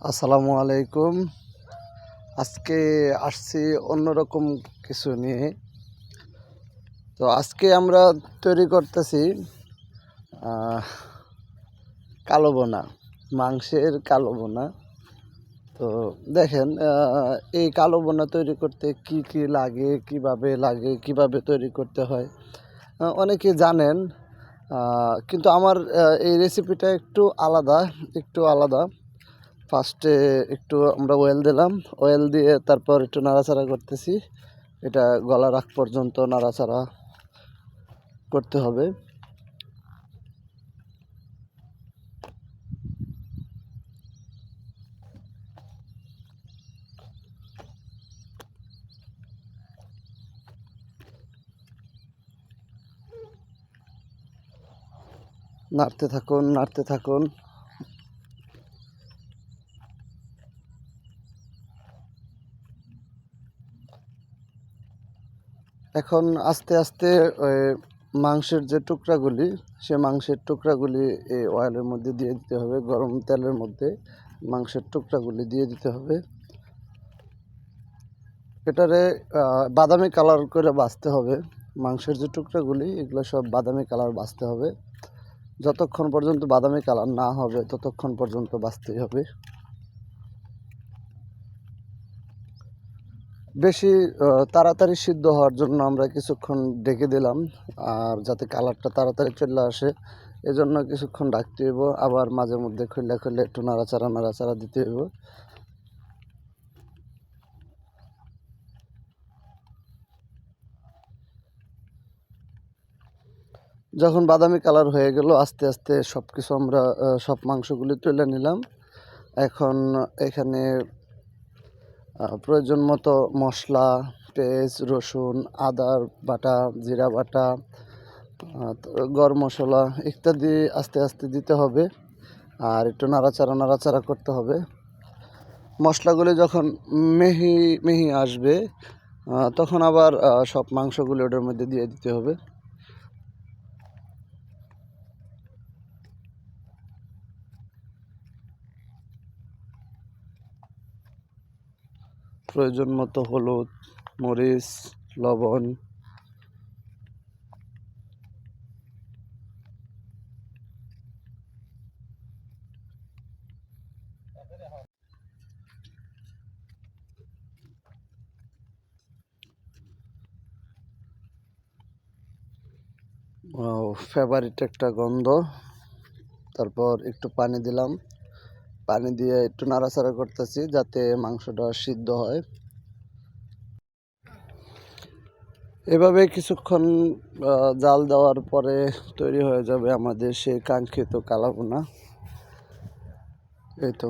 আসসালামু আলাইকুম। আজকে আসছি অন্যরকম কিছু নিয়ে। তো আজকে আমরা তৈরি করতেছি কালো বোনা, মাংসের কালো বোনা। তো দেখেন, এই কালো বোনা তৈরি করতে কি কি লাগে, কিভাবে তৈরি করতে হয় অনেকে জানেন, কিন্তু আমার এই রেসিপিটা একটু আলাদা। ফার্স্টে একটু আমরা অয়েল দিলাম, অয়েল দিয়ে তারপর একটু নাড়াচাড়া করতেছি। এটা গলার আগ পর্যন্ত নাড়াচাড়া করতে হবে। নাড়তে থাকুন। এখন আস্তে আস্তে ওই মাংসের যে টুকরাগুলি, সে মাংসের টুকরাগুলি এই অয়েলের মধ্যে দিয়ে দিতে হবে। গরম তেলের মধ্যে মাংসের টুকরাগুলি দিয়ে দিতে হবে। এটারে বাদামি কালার করে ভাজতে হবে। মাংসের যে টুকরাগুলি, এগুলো সব বাদামি কালার ভাজতে হবে। যতক্ষণ পর্যন্ত বাদামি কালার না হবে ততক্ষণ পর্যন্ত ভাজতেই হবে। বেশি তাড়াতাড়ি সিদ্ধ হওয়ার জন্য আমরা কিছুক্ষণ ঢেকে দিলাম, আর যাতে কালারটা তাড়াতাড়ি চলে আসে এজন্য কিছুক্ষণ ঢাকতে হইব। আবার মাঝে মধ্যে খুললে একটু নাড়াচাড়া দিতে হইব। যখন বাদামি কালার হয়ে গেল, আস্তে আস্তে সব কিছু আমরা সব মাংসগুলি তুলে নিলাম। এখন এখানে প্রয়োজন মতো মশলা, পেঁয়াজ, রসুন, আদার বাটা, জিরা বাটা, গরম মশলা ইত্যাদি আস্তে আস্তে দিতে হবে। আর একটু নাড়াচাড়া করতে হবে। মশলাগুলি যখন মিহি মিহি আসবে তখন আবার সব মাংসগুলি ওটার মধ্যে দিয়ে দিতে হবে। প্রয়োজন মতো হলুদ, মরিচ, লবণ। ফেভারিট একটা গন্ধ। তারপর একটু পানি দিলাম, পানি দিয়ে একটু নাড়াচাড়া করতেছি যাতে মাংসটা সিদ্ধ হয়। এভাবে কিছুক্ষণ জাল দেওয়ার পরে তৈরি হয়ে যাবে আমাদের সেই কাঙ্ক্ষিত কালাভুনা। এই তো।